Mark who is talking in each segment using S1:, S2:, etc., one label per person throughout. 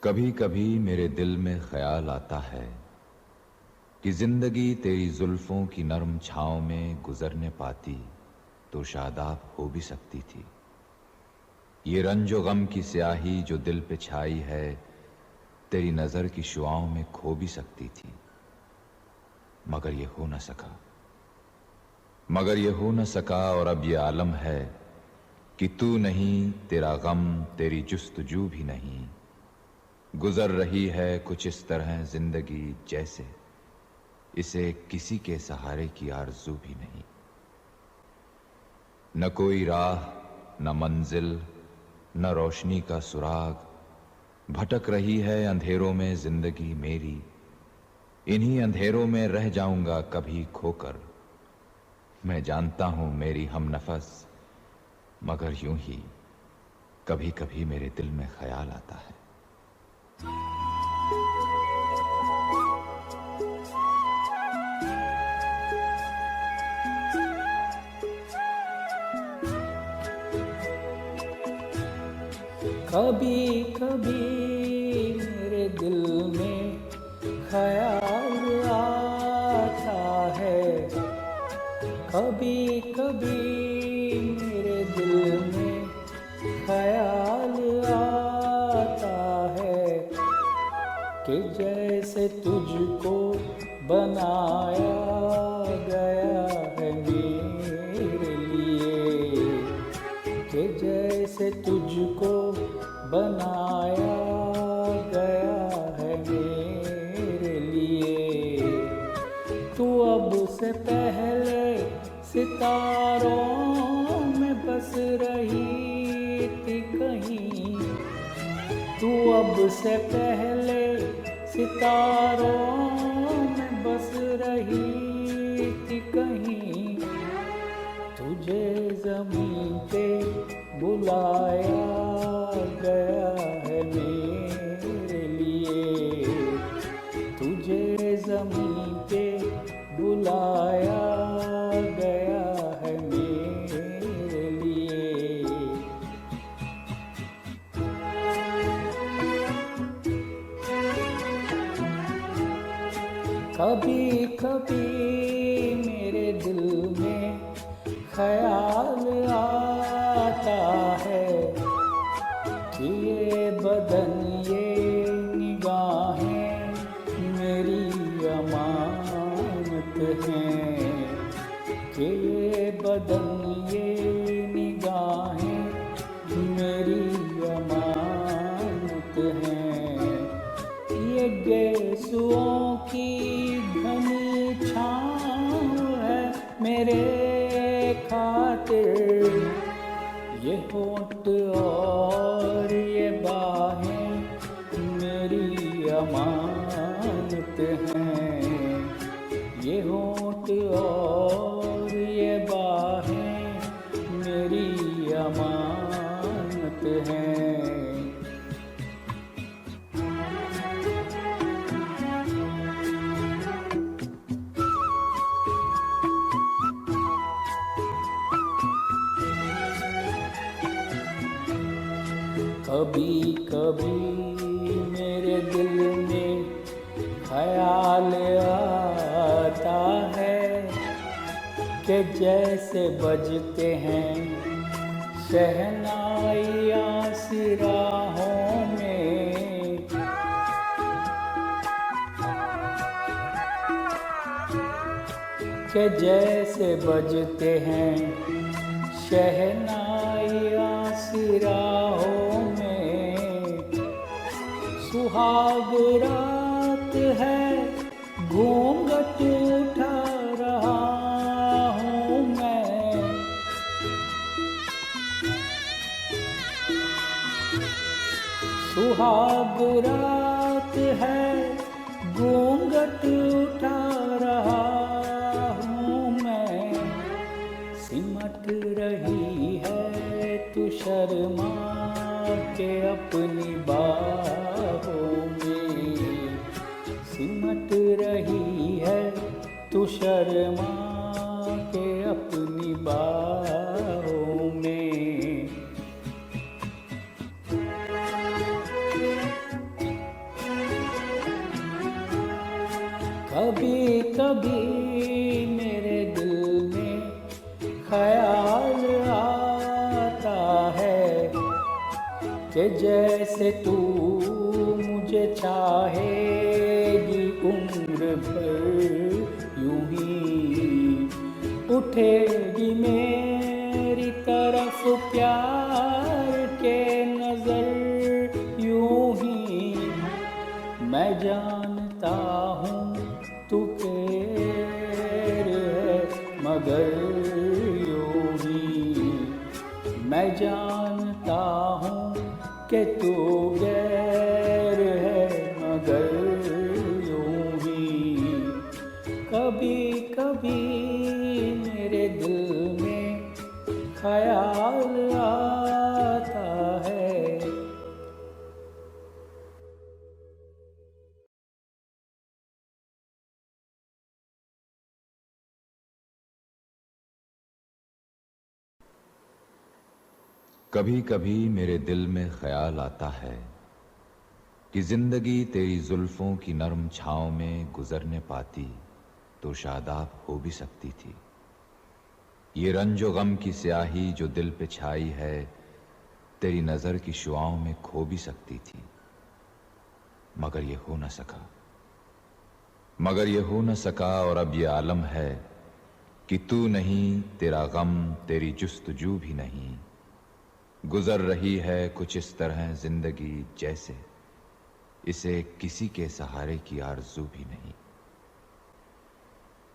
S1: कभी कभी मेरे दिल में ख्याल आता है कि जिंदगी तेरी जुल्फों की नरम छांव में गुजरने पाती तो शादाब हो भी सकती थी। ये रंजो गम की स्याही जो दिल पे छाई है तेरी नजर की शुआओं में खो भी सकती थी। मगर ये हो न सका, और अब ये आलम है कि तू नहीं, तेरा गम, तेरी जुस्तजू भी नहीं। गुजर रही है कुछ इस तरह जिंदगी जैसे इसे किसी के सहारे की आरज़ू भी नहीं। न कोई राह, न मंजिल, न रोशनी का सुराग, भटक रही है अंधेरों में जिंदगी मेरी। इन्हीं अंधेरों में रह जाऊंगा कभी खोकर। मैं जानता हूं मेरी हम नफस, मगर यूं ही कभी कभी मेरे दिल में ख्याल आता है।
S2: कभी कभी मेरे दिल में ख्याल आता है, कभी कभी मेरे दिल में ख्याल आता है कि जैसे तुझको बनाया गया है मेरे लिए, कि जैसे तुझको बनाया गया है मेरे लिए। तू अब से पहले सितारों में बस रही थी कहीं, तू अब से पहले सितारों में बस रही थी कहीं। तुझे ज़मीन पे बुलाया गया है मेरे लिए, तुझे ज़मीन पे बुलाया गया है मेरे लिए। कभी कभी मेरे दिल में ख्याल आता है कि ये बदन, ये निगाहें मेरी अमानत हैं, कि ये बदन, ये निगाहें मेरी अमानत हैं। ये गेसुओं की घनी छाँव है मेरे खातिर, ये होंठ और ये बाहें मेरी अमानत हैं। ये होंठ और ये बाहें मेरी अमानत हैं। कभी कभी मेरे दिल में ख्याल आता है कि जैसे बजते हैं शहनाइयाँ सिराहों में, कि जैसे बजते हैं शहनाइयाँ सिराहों में। सुहाग रात है, घूंघट उठा रहा हूँ मैं, सुहाग रात है, घूंघट उठा रहा हूँ मैं। सिमट रही है तू शर्मा के अपनी बाहों में, सिमट रही है तू शर्मा के अपनी बाहों में। कभी मेरे दिल में ख्याल आता है कि जैसे तू मुझे चाहेगी उम्र भर, यूं ही उठेगी मेरी तरफ प्यार के नजर, यूं ही मैं जानता हूँ तू तेरे है, मगर यूं ही मैं जानता हूँ कि तू गैर है, मगर यूं ही कभी कभी मेरे दिल में ख्याल आता है।
S1: कभी कभी मेरे दिल में ख्याल आता है कि जिंदगी तेरी जुल्फों की नरम छाँव में गुजरने पाती तो शादाब हो भी सकती थी। ये रंजो गम की स्याही जो दिल पे छाई है तेरी नजर की शुआओं में खो भी सकती थी, मगर ये हो न सका, मगर ये हो न सका। और अब ये आलम है कि तू नहीं, तेरा गम, तेरी जुस्तजू भी नहीं। गुजर रही है कुछ इस तरह जिंदगी जैसे इसे किसी के सहारे की आरज़ू भी नहीं।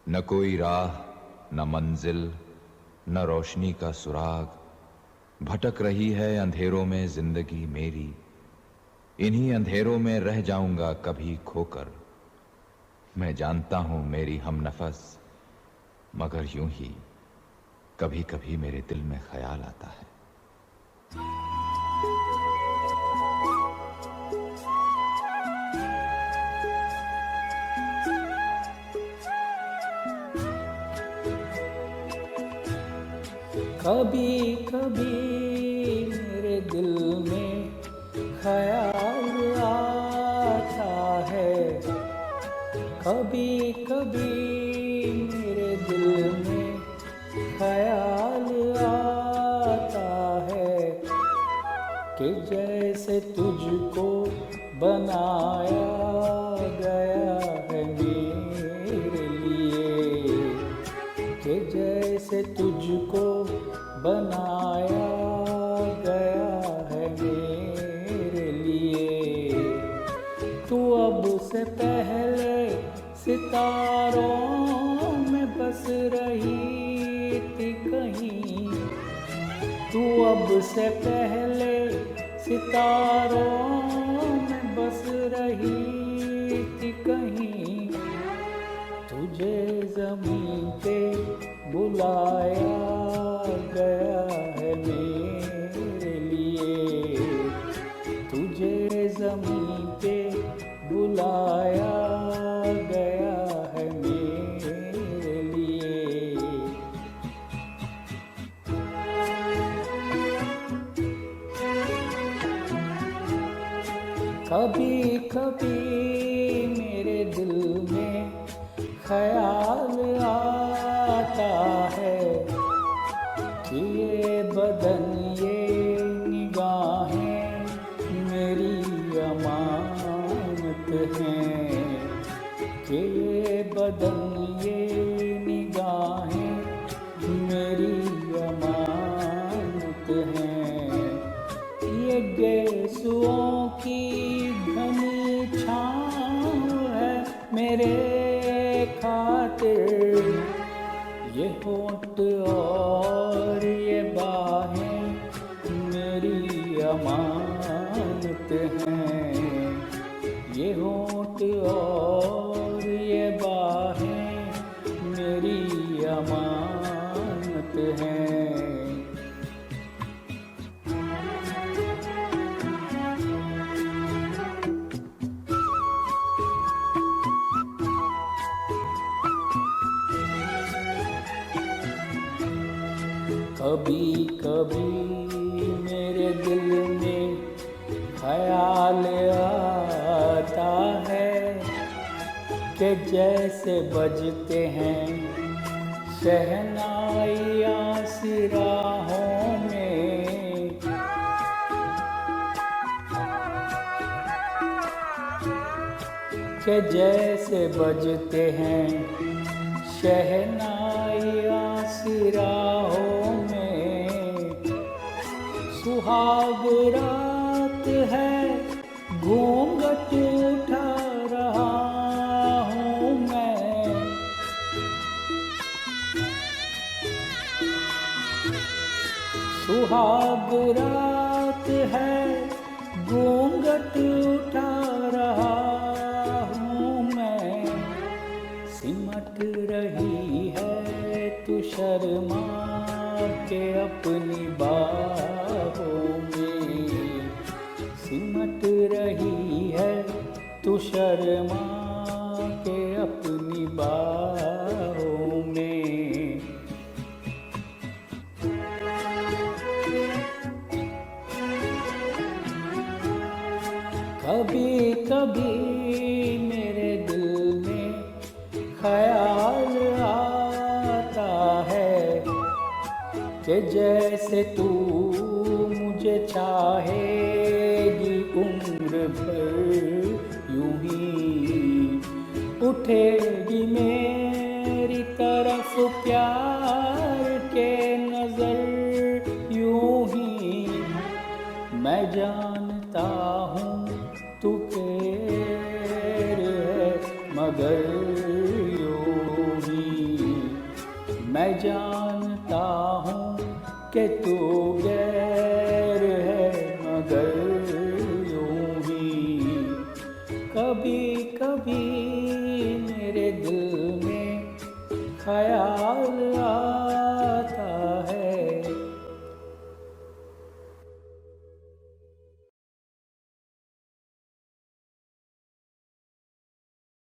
S1: न कोई राह, न मंजिल, न रोशनी का सुराग, भटक रही है अंधेरों में जिंदगी मेरी। इन्हीं अंधेरों में रह जाऊंगा कभी खोकर। मैं जानता हूं मेरी हम नफस, मगर यूं ही कभी कभी मेरे दिल में ख्याल आता है।
S2: कभी कभी मेरे दिल में ख्याल आता है, कभी कभी मेरे दिल में ख्याल आता है कि जैसे तुझको बनाया गया है मेरे लिए, कि जैसे तुझको बनाया गया है मेरे लिए। तू अब से पहले सितारों में बस रही थी कहीं, तू अब से पहले सितारों में बस रही थी कहीं। तुझे ज़मीन पे बुलाया गया है मेरे लिए, तुझे ज़मीन पे बुलाया गया है मेरे लिए। कभी कभी मेरे दिल में ख्याल आता है कि ये बदन, ये निगाहें मेरी अमानत हैं, कि ये बदन, ये निगाहें मेरी अमानत हैं। ये गेसुओं की घनी छाँव है मेरे खातिर, ये होंठ और ये बाहें मेरी अमानत हैं। ये होंठ और ये बाहें मेरी अमानत हैं। कभी कभी मेरे दिल में ख्याल आता है के जैसे बजते हैं शहनाइयाँ सी राहों में। के जैसे बजते हैं शहनाइयाँ सी राहों में। सुहाग रात है घूंघट उठा रहा हूँ मैं। सुहाग रात है घूंघट उठा रहा हूँ मैं। सिमट रही है तू शर्मा के अपनी बाहों में। सिमट रही है तू शर्मा के अपनी बाहों में। कभी कभी मेरे दिल में ख्याल आता है कि जैसे तू मुझे चाहेगी उम्र भर यूं ही। उठेगी मेरी तरफ प्यार के नजर यूं ही। मैं जानता हूँ तू केर है मगर यूं ही। मैं जानता हूँ कि तू गैर है मगर यूं ही। कभी कभी मेरे दिल में ख्याल आता